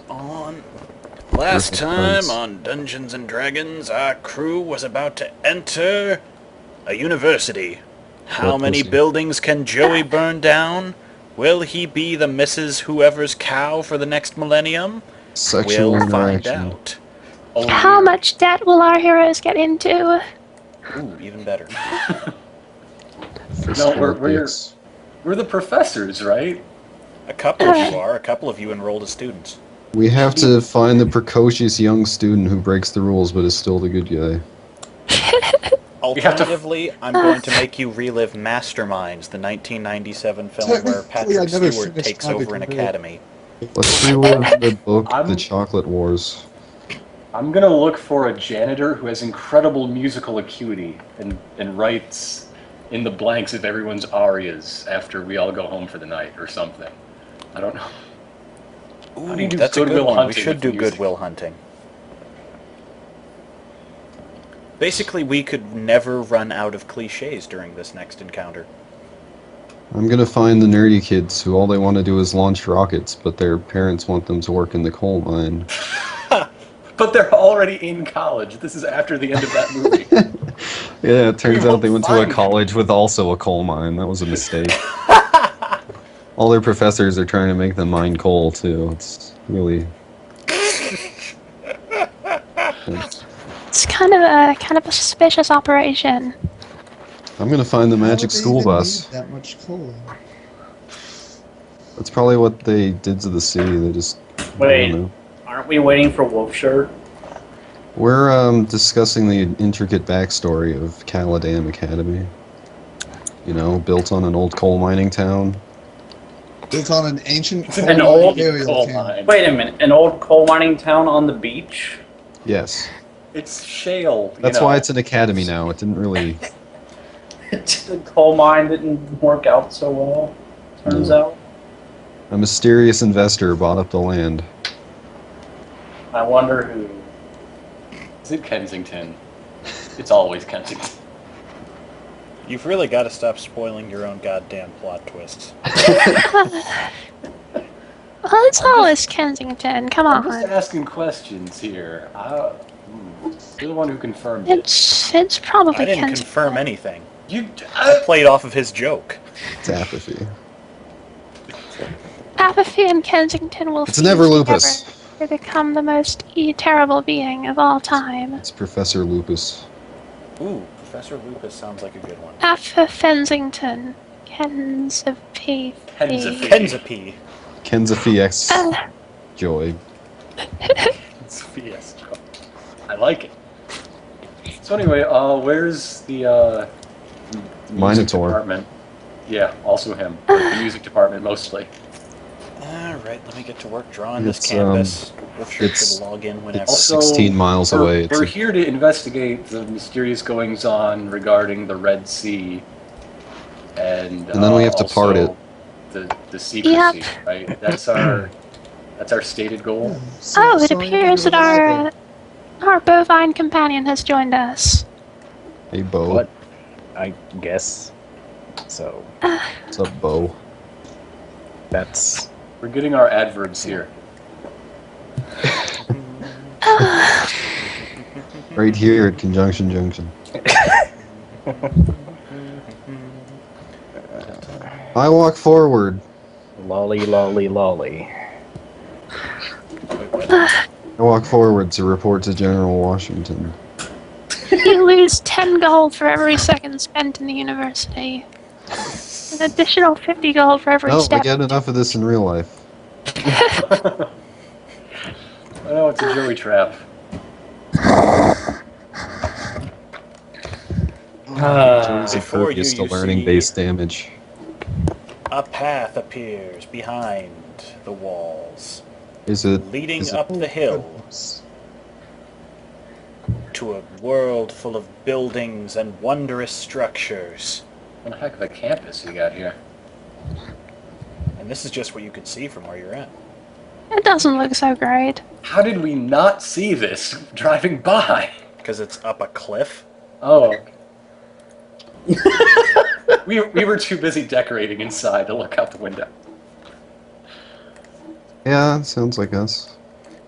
on. Last time on Dungeons and Dragons, our crew was about to enter a university. How many buildings can Joey burn down? Will he be the Mrs. Whoever's cow for the next millennium? Sexual We'll find interaction. out. How much debt will our heroes get into? Ooh, even better. No, we're the professors, right? A couple of you are. A couple of you enrolled as students. We have to find the precocious young student who breaks the rules but is still the good guy. Alternatively, I'm going to make you relive Masterminds, the 1997 film where Patrick Stewart takes over an academy. Let's relive the book, The Chocolate Wars. I'm gonna look for a janitor who has incredible musical acuity and writes in the blanks of everyone's arias after we all go home for the night or something. I don't know. Ooh, that's a good one. We should do goodwill hunting. Basically, we could never run out of cliches during this next encounter. I'm gonna find the nerdy kids who all they want to do is launch rockets, but their parents want them to work in the coal mine. But they're already in college. This is after the end of that movie. Yeah, it turns out they went to a college with also a coal mine. That was a mistake. All their professors are trying to make them mine coal, too. It's really... It's kind of a suspicious operation. I'm gonna find the magic school bus. That much coal. That's probably what they did to the city. They just... Wait, aren't we waiting for Wolfshirt? We're discussing the intricate backstory of Caladam Academy. You know, built on an old coal mining town. Built on an ancient coal An old coal town. Wait a minute, an old coal mining town on the beach? Yes. It's shale. That's why it's an academy now. It didn't really... The coal mine didn't work out so well, turns out. A mysterious investor bought up the land. I wonder who. Is it Kensington? It's always Kensington. You've really got to stop spoiling your own goddamn plot twists. Well, it's always Kensington. Come on. I'm just asking questions here. You're the one who confirmed it. It's probably I didn't Kensington. confirm anything. I played off of his joke. It's apathy. Apathy and Kensington will It's never Lupus. to become the most terrible being of all time. It's Professor Lupus. Ooh, Professor Lupus sounds like a good one. Fensington. Kenzapee. Kenzapee. Kenzapee X. Joy. It's Fiasco. I like it. So anyway, where's the music Minotaur. department? Yeah, also him. The music department mostly. Alright, let me get to work drawing this canvas. Wolfshirt should log in whenever. It's 16 miles away. We're here to investigate the mysterious goings-on regarding the Red Sea. And then we have to part it. The secrecy, right? That's our stated goal. Oh, it appears that our bovine companion has joined us. Hey, Bo. What? I guess so. What's up, Bo? That's... We're getting our adverbs here. Right here at Conjunction Junction. I walk forward. Lolly, lolly, lolly. I walk forward to report to General Washington. You lose 10 gold for every second spent in the university. An additional 50 gold for every step. I get enough of this in real life. Oh, it's a Joey trap. Joey's Before impervious to you learning see- base damage. A path appears behind the walls, Is it... leading up the hill to a world full of buildings and wondrous structures. What a heck of a campus you got here. And this is just what you could see from where you're at. It doesn't look so great. How did we not see this driving by? Because it's up a cliff. Oh. we were too busy decorating inside to look out the window. Yeah, sounds like us.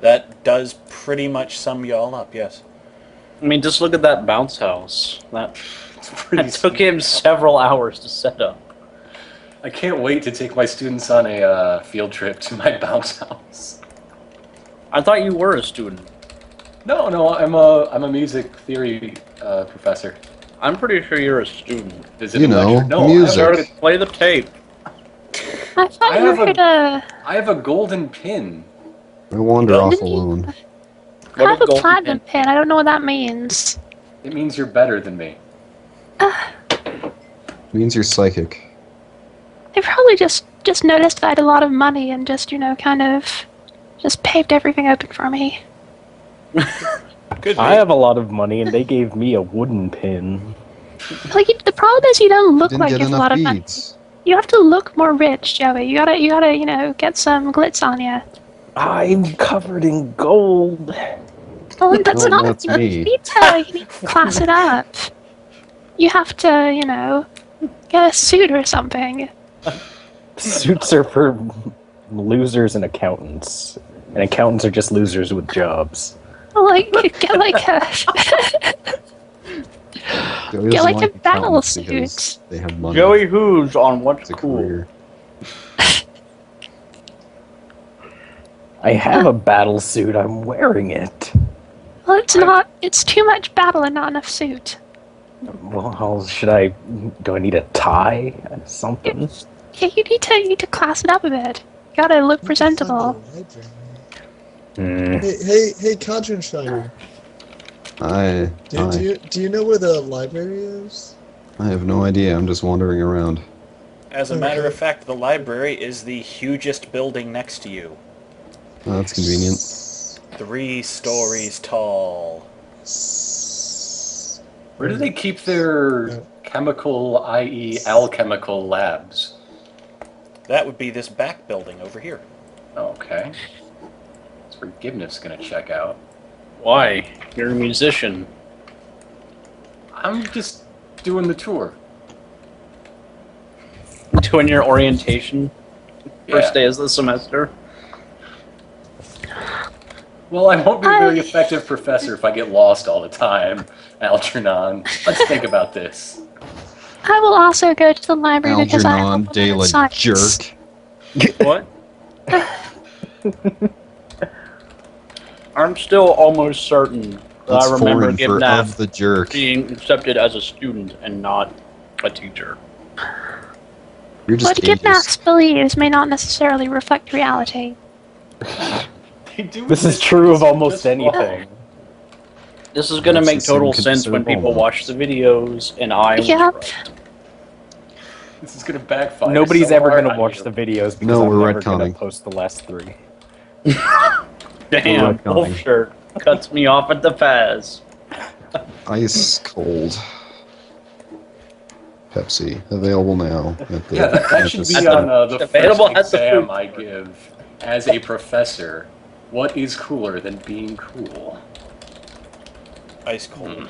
That does pretty much sum y'all up, yes. I mean, just look at that bounce house. That Pretty it took sweet. him several hours to set up. I can't wait to take my students on a field trip to my bounce house. I thought you were a student. No, I'm a music theory professor. I'm pretty sure you're a student. Visit You a know, lecture. No, music. Play the tape. I thought you were here to. I have a golden pin. I wander Didn't off you- alone. I have a golden platinum pin. I don't know what that means. It means you're better than me. Means you're psychic. They probably just noticed I had a lot of money and just, kind of just paved everything open for me. Could be. I have a lot of money, and they gave me a wooden pin. Like, the problem is you don't look Didn't like get you have a enough lot of money. beads. You have to look more rich, Joey. You gotta, get some glitz on you. I'm covered in gold. Well, that's Well, not that's enough me. detail. You need to class it up. You have to, get a suit or something. Suits are for losers and accountants. And accountants are just losers with jobs. Like, get like a Joey Get doesn't like a battle accountants because suit. They have money. Joey Who's on what's It's a cool. career. I have a battle suit. I'm wearing it. well, it's not. It's too much battle and not enough suit. Well, do I need a tie? Something? Yeah, you need to class it up a bit. You gotta look presentable. Hmm. Hey, Conjurenshire. I Do you know where the library is? have no idea. I'm just wandering around. As a matter of fact, the library is the hugest building next to you. Oh, that's convenient. 3 stories tall. Where do they keep their chemical, i.e. alchemical labs? That would be this back building over here. Okay. That's where Gibneff's gonna check out. Why? You're a musician. I'm just doing the tour. Doing your orientation. First day of the semester. Well, I won't be a very effective professor if I get lost all the time, Algernon. Let's think about this. I will also go to the library because I Algernon have de la science. jerk. What? I'm still almost certain that That's I remember foreign for Gibnaf of the jerk. being accepted as a student and not a teacher. You're What just ageist. Gibnaf's believes may not necessarily reflect reality. They do This is this true of just almost fine. anything. This is gonna That's make the same total sense when considerable people amount. watch the videos and I was Yep. right. This is gonna backfire. Nobody's so ever hard going on to watch you. the videos because No, I'm we're never going retconning. to post the last 3. Damn, We're wolf shirt cuts me off at the pass. Ice cold. Pepsi available now at the Yeah, that should campus. be on the Available first at the exam food I give as a professor. What is cooler than being cool? Ice cold.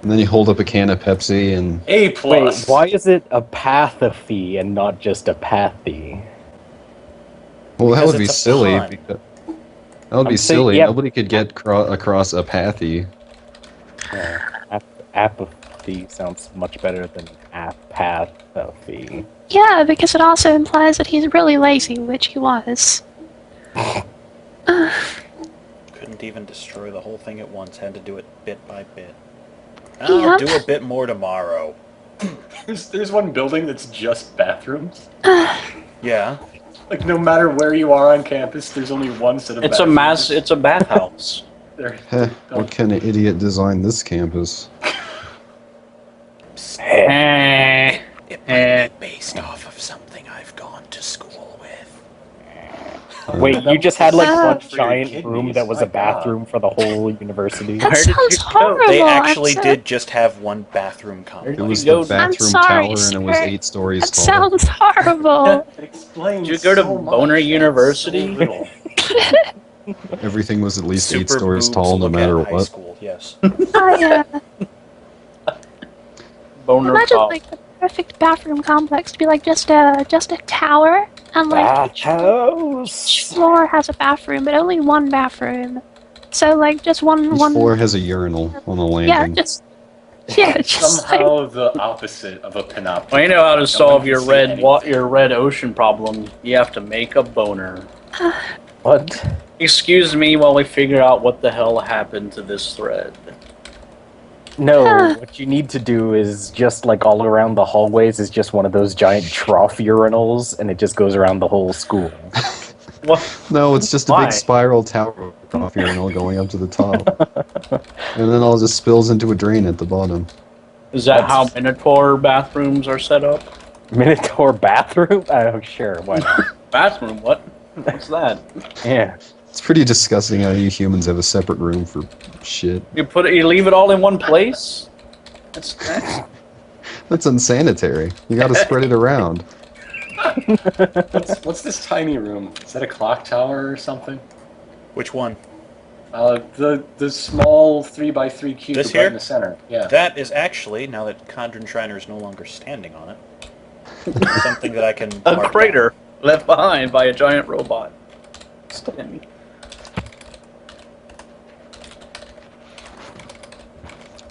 And then you hold up a can of Pepsi and A Wait, plus. why is it a pathy and not just a pathy? well, that Because would be it's a silly. pun. Because, that would be I'm saying- silly. yeah. Nobody could get across apathy. Apathy sounds much better than apathy. Yeah, because it also implies that he's really lazy, which he was. Couldn't even destroy the whole thing at once. Had to do it bit by bit. I'll Yep. do a bit more tomorrow. There's one building that's just bathrooms. Yeah. Like no matter where you are on campus, there's only one set of It's a bathrooms. it's a bathhouse. They're- Heh, what kind of idiot designed this campus? Eh. It might be based off of something I've gone to school with. Wait, you just had like one For your giant kidneys, room that was my a bathroom for the whole university? That Where did sounds you go? horrible. They actually I'm did just have one bathroom It complex. was go- the I'm bathroom sorry, tower and it was sir. 8 stories That tall. sounds horrible. That explains Did you go to so much. Boner That's University? so little. Everything was at least 8 Super stories boobs tall, no look matter at high what. school, yes. Boner Imagine top. like the perfect bathroom complex to be like just a tower And like each Bathhouse. floor has a bathroom, but only one bathroom. So like just one Each floor has a urinal on the yeah, landing. just Somehow the opposite of a panopticon. Well, you know how to No solve one your can see anything. your red ocean problem. You have to make a boner. What? Excuse me while we figure out what the hell happened to this thread. No, what you need to do is just like all around the hallways is just one of those giant trough urinals, and it just goes around the whole school. What? No, it's just a Why? big spiral tower off urinal going up to the top. And then all just spills into a drain at the bottom. Is that how Minotaur bathrooms are set up? Minotaur bathroom? Oh, sure, why not? Bathroom? What? What's that? Yeah. It's pretty disgusting how you humans have a separate room for shit. You leave it all in one place? That's That's unsanitary. You gotta spread it around. What's this tiny room? Is that a clock tower or something? Which one? The small 3x3 cube This right here? in the center. Yeah. That is actually, now that Condren Shriner is no longer standing on it, something that I can a mark crater left behind by a giant robot. Stammy.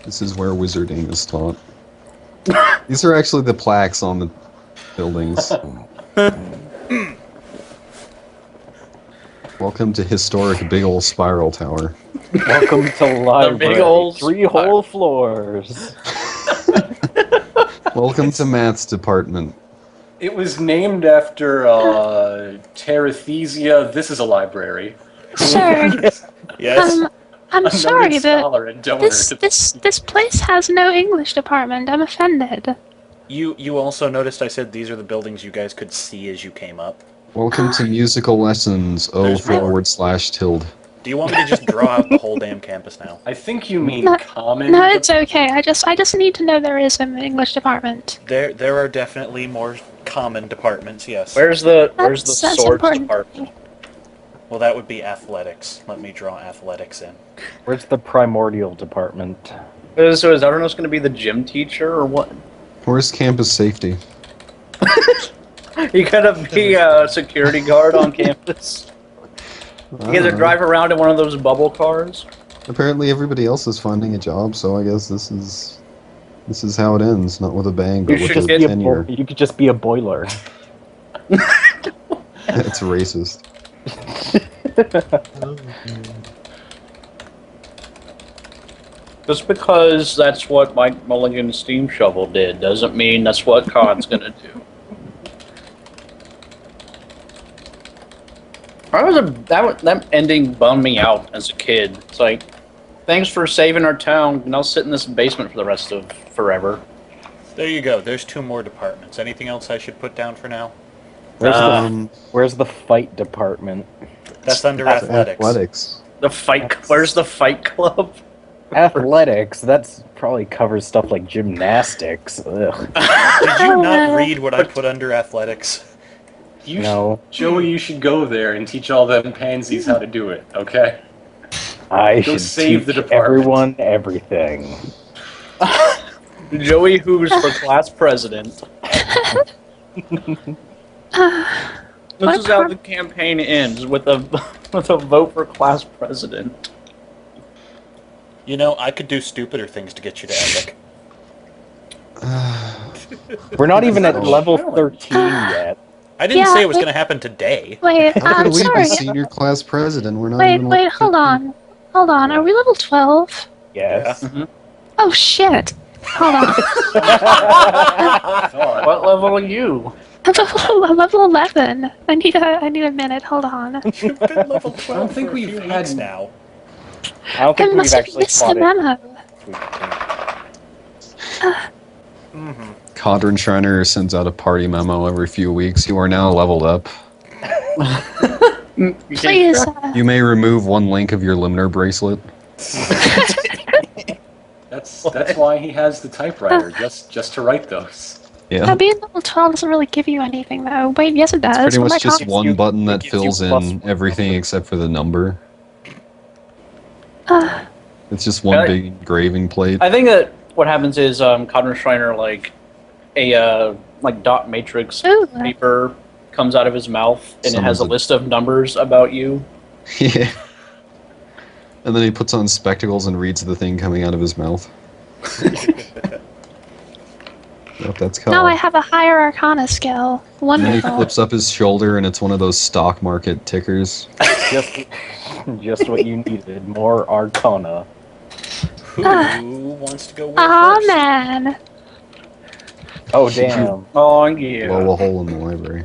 This is where wizarding is taught. These are actually the plaques on the buildings. Welcome to historic big ol' spiral tower. Welcome to library. big ol' 3 whole floors. Welcome to maths department. It was named after Terethesia. This is a library. Sir, Yes? I'm A sorry, noted but scholar and donor this to- this place has no English department. I'm offended. You also noticed I said these are the buildings you guys could see as you came up. Welcome to musical lessons. There's more. /tilde. Do you want me to just draw out the whole damn campus now? I think you mean No, common. No, it's okay. I just need to know there is an English department. There are definitely more common departments, yes. Where's the That's swords important. department? Well, that would be athletics. Let me draw athletics in. Where's the primordial department? So is Evernone's going to be the gym teacher or what? Where's campus safety? You gotta be a security guard on campus. You guys are drive around in one of those bubble cars. Apparently everybody else is finding a job, so I guess this is how it ends. Not with a bang, but You with should a get tenure. You could just be a boiler. It's racist. Just because that's what Mike Mulligan's steam shovel did doesn't mean that's what COD's gonna do. That ending bummed me out as a kid. It's like, thanks for saving our town, and I'll sit in this basement for the rest of forever. There you go. There's 2 more departments. Anything else I should put down for now? Where's the fight department? That's under athletics. Athletics. Where's the fight club? Athletics. That's probably covers stuff like gymnastics. Ugh. Did you not read what I put under athletics? No. Joey, you should go there and teach all them pansies how to do it, okay? I Go should save the teach department. everyone everything. Joey Who's for class president. This is how the campaign ends, with a vote for class president. You know, I could do stupider things to get you to epic. We're not even at level 13 yet. I didn't Yeah, say it was wait. going to happen today. Wait, How I'm could we sorry. be senior class president? We're not Wait, even wait, hold on. Hold on. Are we level 12? Yes. Oh shit. Hold on. God. What level are you? I'm level 11. I need a minute. Hold on. You've been level 12 I don't think for a we've few had- weeks now. I don't I think we've must have actually missed the fought it. memo. Codron Shriner sends out a party memo every few weeks. You are now leveled up. Please. You may remove 1 link of your limner bracelet. That's why he has the typewriter, just to write those. Yeah. Being level 12 doesn't really give you anything, though. Wait, yes, it does. Pretty Oh my much just God. one button that gives you fills in +1. everything except for the number. Uh, It's just one Really? big engraving plate. I think that what happens is Codron Shriner like a dot matrix ooh. paper comes out of his mouth, and it has a Summons a- list of numbers about you. Yeah. And then he puts on spectacles and reads the thing coming out of his mouth. What that's called. Now I have a higher Arcana skill. And then he Wonderful. flips up his shoulder, and it's one of those stock market tickers. Just what you needed. More Arcana. Who wants to go with Aw, first? man. Oh, damn. Oh, yeah. Blow a hole in the library.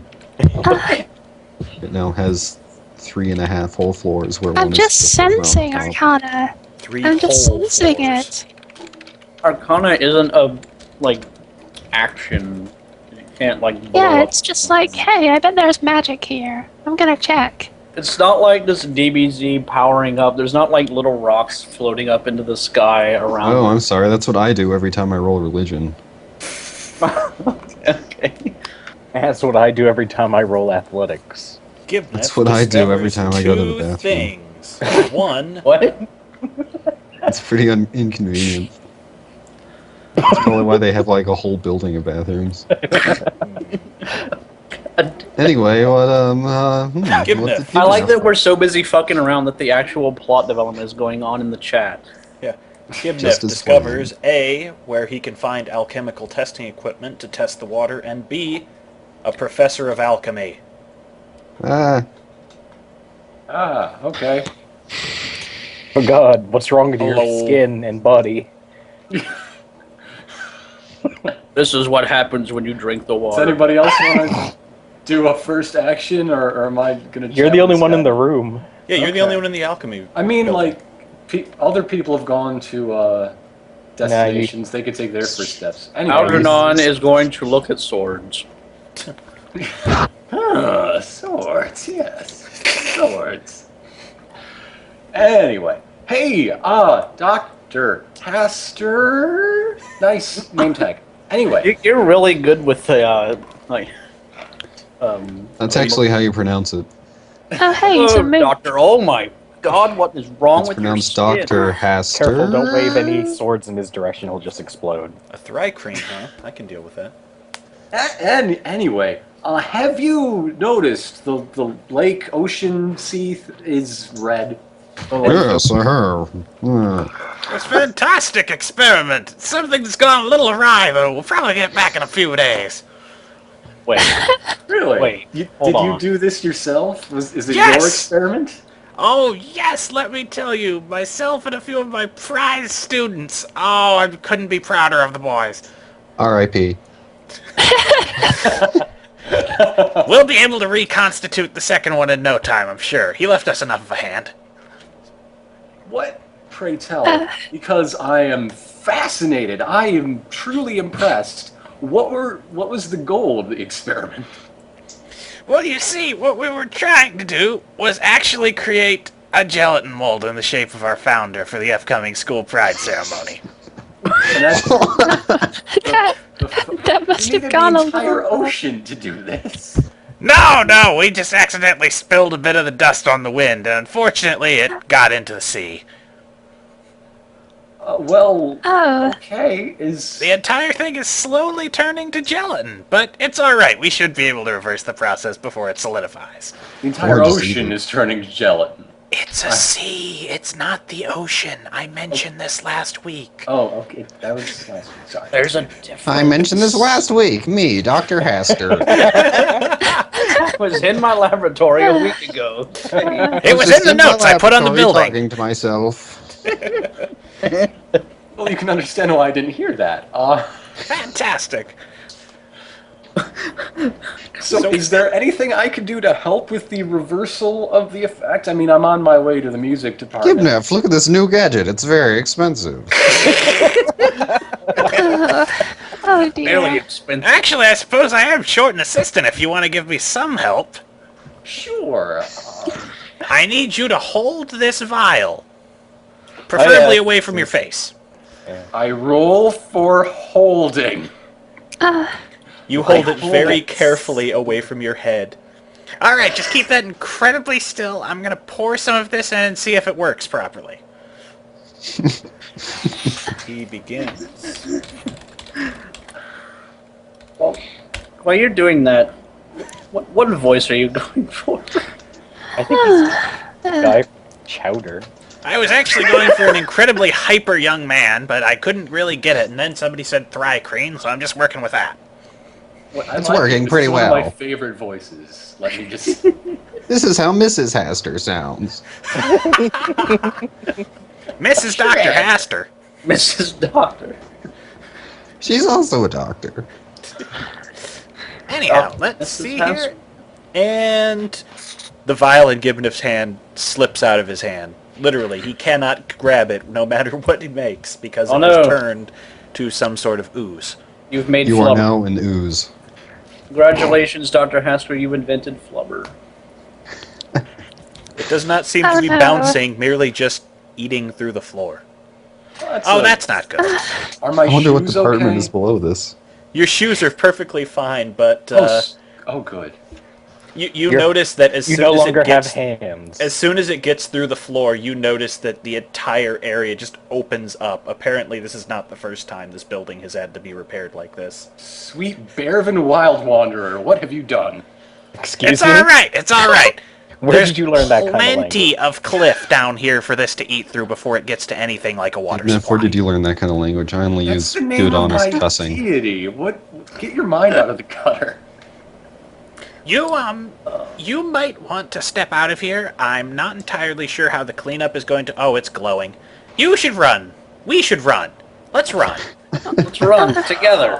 It now has 3.5 whole floors where I'm one just is just around sensing the top. Arcana. 3 I'm just whole sensing floors. it. Arcana isn't a, like, action. You can't, like, blow Yeah, up. it's just like, hey, I bet there's magic here. I'm gonna check. It's not like this DBZ powering up. There's not, like, little rocks floating up into the sky around. Oh, I'm sorry. That's what I do every time I roll religion. Okay. That's what I do every time I roll athletics. Gibneth That's what I do every discovers time I go to the 2 bathroom. things. One, What? It's pretty inconvenient. That's probably why they have like a whole building of bathrooms. Anyway, what what Gibneth. did you I like do? that we're so busy fucking around that the actual plot development is going on in the chat. Gibneth Just as discovers A, where he can find alchemical testing equipment to test the water, and B, a professor of alchemy. Ah, Okay. Oh god, what's wrong with your Hello. skin and body? This is what happens when you drink the Does water. anybody else want to do a first action, or am I gonna? You're chat the only with one this in guy? the room. Yeah, you're the Okay. only one in the alchemy. I mean, building. like, other people have gone to destinations. They could take their first steps. Anyway, Algernon is going to look at swords. Swords, yes, swords. Anyway, hey, Dr. Castor. Nice name tag. Anyway, You're really good with the, like, that's actually how you pronounce it. Oh, hey, he's a oh, moon. Doctor, oh my god, what is wrong It's with your pronounced skin? Dr. Haster. Careful, don't wave any swords in his direction, he'll just explode. A thri-cream, huh? I can deal with that. and anyway, have you noticed the lake, ocean, sea is red? Yes, I have. It's a fantastic experiment. Something's gone a little awry, though. We'll probably get back in a few days. Wait, Really? Wait, Did hold you on. do this yourself? Is it Yes! your experiment? Oh, yes, let me tell you. Myself and a few of my prize students. Oh, I couldn't be prouder of the boys. R.I.P. We'll be able to reconstitute the second one in no time, I'm sure. He left us enough of a hand. What? Pray tell. Because I am fascinated. I am truly impressed. What was the goal of the experiment? Well, you see, what we were trying to do was actually create a gelatin mold in the shape of our founder for the upcoming school pride ceremony. And that's That must you have needed gone the a entire little. ocean to do this. No, we just accidentally spilled a bit of the dust on the wind, and unfortunately it got into the sea. Well, Oh, okay, is The entire thing is slowly turning to gelatin, but it's alright. We should be able to reverse the process before it solidifies. the entire Or just ocean eat it. is turning to gelatin? It's a sea. It's not the ocean. I mentioned this last week. Oh, okay, that was nice. Sorry. There's a difference. I mentioned this last week. Me, Dr. Haster. I was in my laboratory a week ago. It was in the notes I put on the building. Talking to myself. Well, you can understand why I didn't hear that. Fantastic. So is there anything I could do to help with the reversal of the effect? I mean, I'm on my way to the music department. Gibnef, look at this new gadget. It's very expensive. oh dear. Fairly expensive. Actually, I suppose I am short an assistant if you want to give me some help. Sure. I need you to hold this vial. Preferably Oh, yeah. away from your face. I roll for holding. You hold it hold very it. carefully away from your head. Alright, just keep that incredibly still. I'm going to pour some of this in and see if it works properly. He begins. While you're doing that, What voice are you going for? I think he's the guy from Chowder. I was actually going for an incredibly hyper young man, but I couldn't really get it, and then somebody said Thry-Creen, so I'm just working with that. Well, I It's like working This pretty is one of my well. favorite voices. Let me just. This is how Mrs. Haster sounds. Mrs. Dr. Haster. Mrs. Doctor. She's also a doctor. Anyhow, let's Mrs. see Haster. here. And the vial in Gibneff's hand slips out of his hand. Literally, he cannot grab it no matter what he makes because Oh, it no. was turned to some sort of ooze. You've made You are flubber. now an ooze. Congratulations, Dr. Hasker, you invented flubber. It does not seem Oh, to be no. bouncing, merely just eating through the floor. That's not good. Are my I wonder what shoes department okay? is below this. Your shoes are perfectly fine, but Oh, good. you You're- notice that as You soon no as longer it gets have hands. as soon as it gets through the floor, you notice that the entire area just opens up. Apparently, this is not the first time this building has had to be repaired like this. Sweet Bearvin Wild Wanderer, what have you done? Excuse It's me? all right. It's all right. Where There's did you learn that kind of language? plenty of cliff down here for this to eat through before it gets to anything like a water Jeff, supply. where did you learn that kind of language? I only use That's the name good, of honest my cussing. deity. What? Get your mind out of the gutter. You might want to step out of here. I'm not entirely sure how the cleanup is going to... Oh, it's glowing. You should run. We should run. Let's run. Let's run together.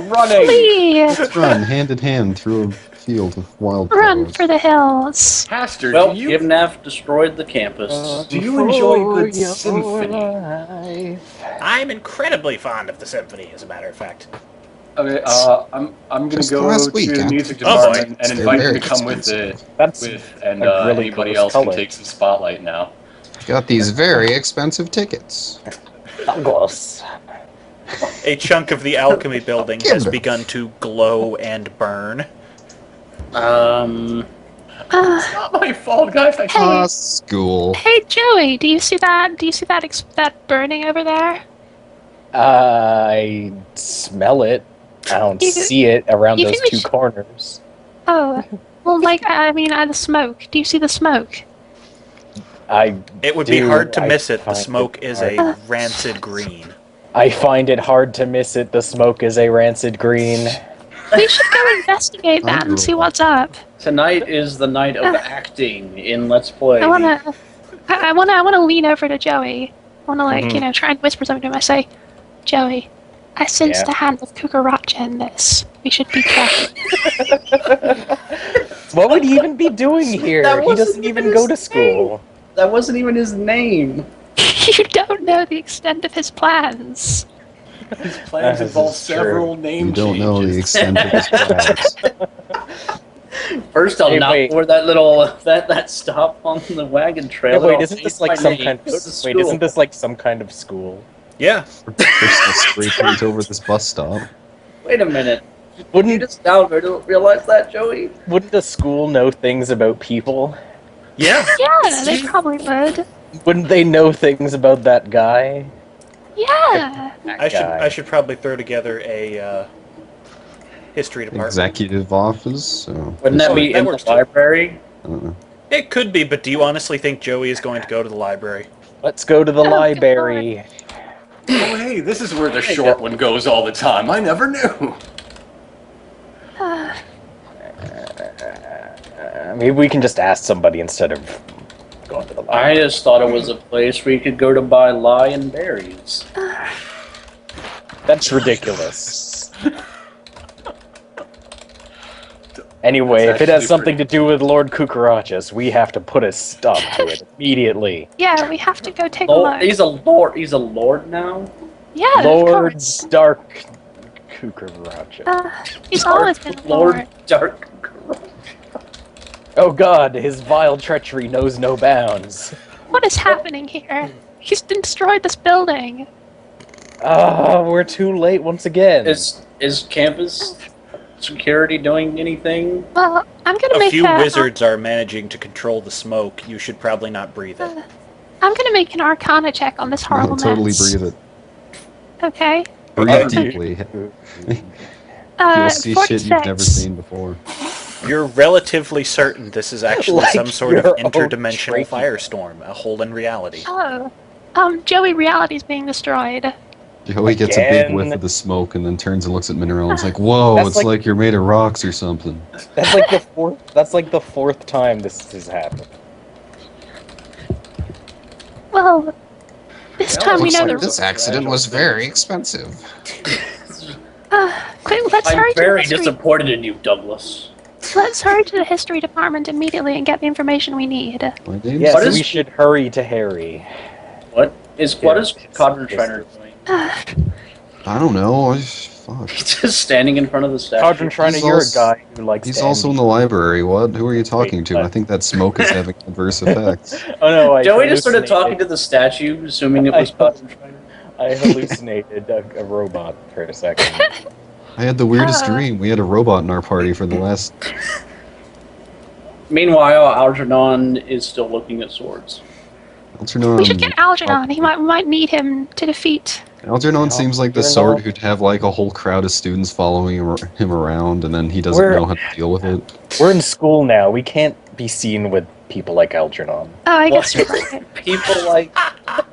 Running! Please Let's run hand in hand through a field of run wildflowers. for the hills. Haster, Well, do you Gibnaf destroyed the campus. do you enjoy good symphony? I'm incredibly fond of the symphony, as a matter of fact. Okay, I'm gonna Just go last to week, the Captain. music Oh, boy. department and They're invite you very to come with expensive. That's and a really anybody cool else color. can take some spotlight now. Got these very expensive tickets. Douglas. A chunk of the alchemy building has Gibnef. begun to glow and burn. Not my fault, guys. I Hey, School. hey, Joey, do you see that? Do you see that that burning over there? I smell it. I don't You- see it around you those think we two should- corners. Oh, well, like I mean, the smoke. Do you see the smoke? It would be Do hard to I miss it. The find smoke it is hard? a rancid green. I find it hard to miss it. The smoke is a rancid green. We should go investigate that and see what's up. Tonight is the night of acting in Let's Play. I wanna lean over to Joey. I wanna Mhm. try and whisper something to him. I say, Joey, I sense Yeah. the hand of Cucaracha in this. We should be careful. What would he even be doing here? That He wasn't doesn't even even go his to school. That wasn't even his name. You don't know the extent of his plans. His plans This involve is true. several name You don't know the changes. extent of his plans. First, I'll Hey, knock wait. for that little that stop on the wagon trail. Yeah, wait, I'll isn't this change like my some name, kind of go to wait? school. Isn't this like some kind of school? Yeah. Personal spray paint over this bus stop. Wait a minute. You Wouldn't just now realize that, Joey? wouldn't a school know things about people? Yeah. Yeah, they probably would. Wouldn't they know things about that guy? Yeah. That I guy. should probably throw together a history department. Executive office. So Wouldn't that be that in the works too. library? I don't know. It could be, but do you honestly think Joey is going to go to the library? Let's go to the good library. Oh, hey, this is where the short one goes all the time. I never knew. Maybe we can just ask somebody instead of going to the I library. just thought it was a place where you could go to buy lion berries. That's ridiculous. Anyway, That's if it has actually something to do with Lord Cucarachas, we have to put a stop to it immediately. Yeah, we have to go take a Lord, look. he's a lord. He's a lord now. Yeah, of Lord course. Stark Cucaracha. He's always been a Lord lord. Dark. Oh god, his vile treachery knows no bounds. What is happening here? He's destroyed this building. Ah, we're too late once again. Is campus security doing anything? Well, I'm gonna A make few wizards are managing to control the smoke. You should probably not breathe it. I'm gonna make an Arcana check on this horrible Totally mess. breathe it. Okay. Breathe deeply. You'll see shit you've never 46. seen before. You're relatively certain this is actually Like some sort of your own interdimensional trachea. firestorm, a hole in reality. Oh. Joey, reality's being destroyed. Joey gets a big whiff Again? of the smoke and then turns and looks at Mineral and is like, "Whoa, That's it's like- like you're made of rocks or something." That's like the fourth. That's like the fourth time this has happened. Well, this time we Looks know like the. this accident was very expensive. Quick, let's I'm hurry to the very history. disappointed in you, Douglas. Let's hurry to the history department immediately and get the information we need. My name's Yes, What is- we should hurry to Harry. What is it's- Codron Shriner doing? I don't know. Fuck. He's just standing in front of the statue. Codron Shriner, He's you're a also- guy who likes. He's to also in envy. the library. What? Who are you talking to? what? I think that smoke is having adverse effects. Oh no! Joey just started talking to the statue, assuming it was I- Codron Shriner. I hallucinated a robot for a second. I had the weirdest dream. We had a robot in our party for the last. Meanwhile, Algernon is still looking at swords. Algernon. We should get Algernon. We might need him to defeat. Algernon seems like the sort who'd have like a whole crowd of students following him around, and then he doesn't We're- know how to deal with it. We're in school now. We can't be seen with people like Algernon. Oh, I What? guess you're right. People like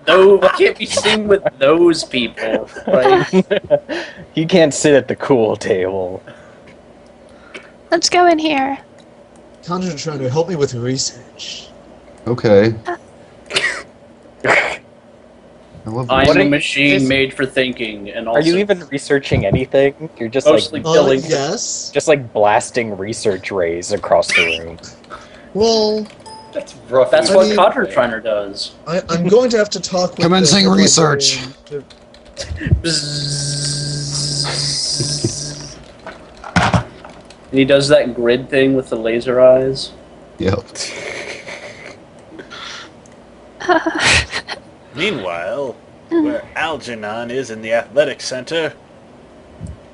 those can't be seen with those people. Right? He can't sit at the cool table. Let's go in here. Conjure trying to help me with research. Okay. I love I'm What a are you- machine this- made for thinking, and also Are you even researching anything? You're just mostly like killing. Yes. just like blasting research rays across the room. Well, That's rough. That's I what mean- Codron Shriner does. I'm going to have to talk with Commencing the research. librarian And he does that grid thing with the laser eyes. Yep. Meanwhile, where Algernon is in the athletic center,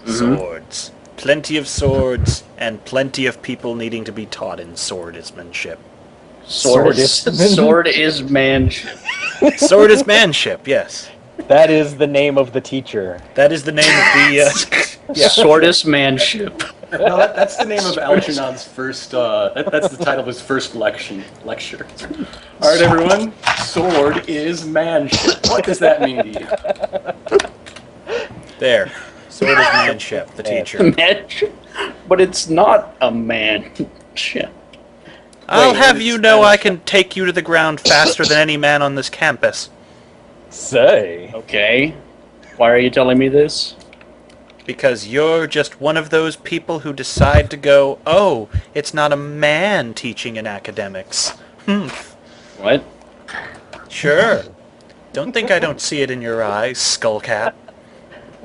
swords. Plenty of swords, and plenty of people needing to be taught in swordismanship. Sword is manship. Sword is manship, yes. That is the name of the teacher. That is the name of the... Swordist manship. No, that's the name of Algernon's first. That's the title of his first lecture. All right, everyone. Sword is manship. What does that mean to you? There. Sword is manship, the teacher. Manship? But it's not a manship. I'll Wait, have it's you know Spanish. I can take you to the ground faster than any man on this campus. Say. Okay. Why are you telling me this? Because you're just one of those people who decide to go, oh, it's not a man teaching in academics. What? Sure. Don't think I don't see it in your eyes, skullcap.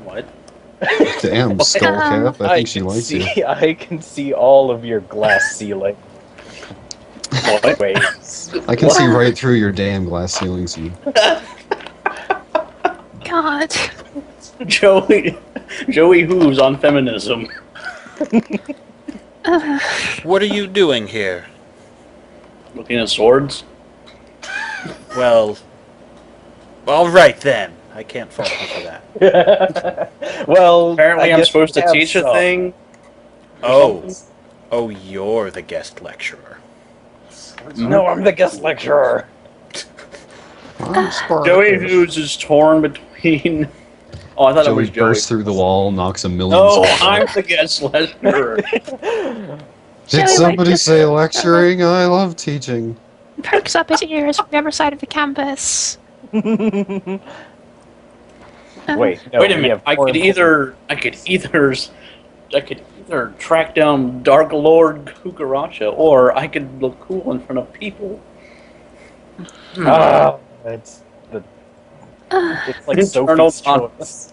What? Damn, skullcap. I think she likes you. I can see all of your glass ceiling. What? Wait. I can see right through your damn glass ceilings. You. God. Joey Who's on feminism. What are you doing here? Looking at swords? Well, all right then. I can't fault you for that. Well, Apparently I I'm guess supposed we to have teach a some. thing. Oh, you're the guest lecturer. No, I'm the guest lecturer. Joey Who's is torn between... Oh, I thought it Joey was Joey. bursts through the wall, knocks a million. No, swords I'm off. the guest lecturer. Did Joey, somebody like, say lecturing? I love teaching. Perks up his ears from the other side of the campus. Wait, no, Wait a we minute. have I more could important- either track down Dark Lord Kukaracha, or I could look cool in front of people. Ah, it's like Internal Sophie's choice.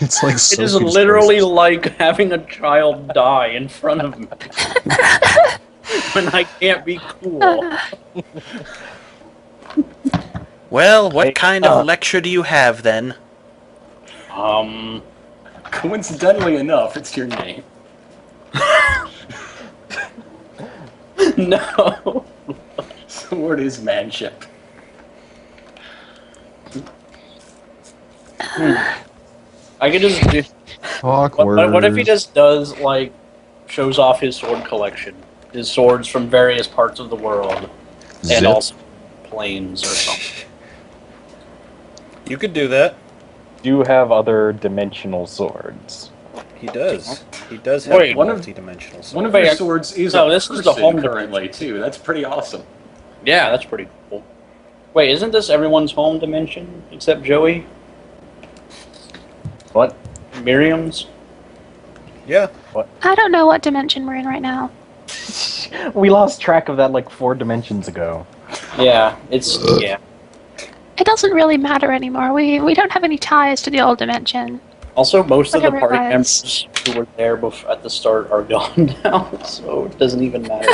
It's like It is Sophie's literally choice. like having a child die in front of me. When I can't be cool. Well, what Hey, kind of lecture do you have then? Coincidentally enough, it's your name. No. Sword is manship. I could just do... Awkward. What if he just does, like, shows off his sword collection. His swords from various parts of the world. Zip. And also planes or something. You could do that. Do you have other dimensional swords? He does. He does have Wait, multi-dimensional swords. One of Wait, your swords is no, a this is the person home currently, too. That's pretty awesome. Yeah, that's pretty cool. Wait, isn't this everyone's home dimension except Joey? What? Miriam's? Yeah. I don't know what dimension we're in right now. We lost track of that like 4 dimensions ago. Yeah, yeah. It doesn't really matter anymore. We don't have any ties to the old dimension. Also, most of the Whatever party it was. members who were there at the start are gone now, so it doesn't even matter.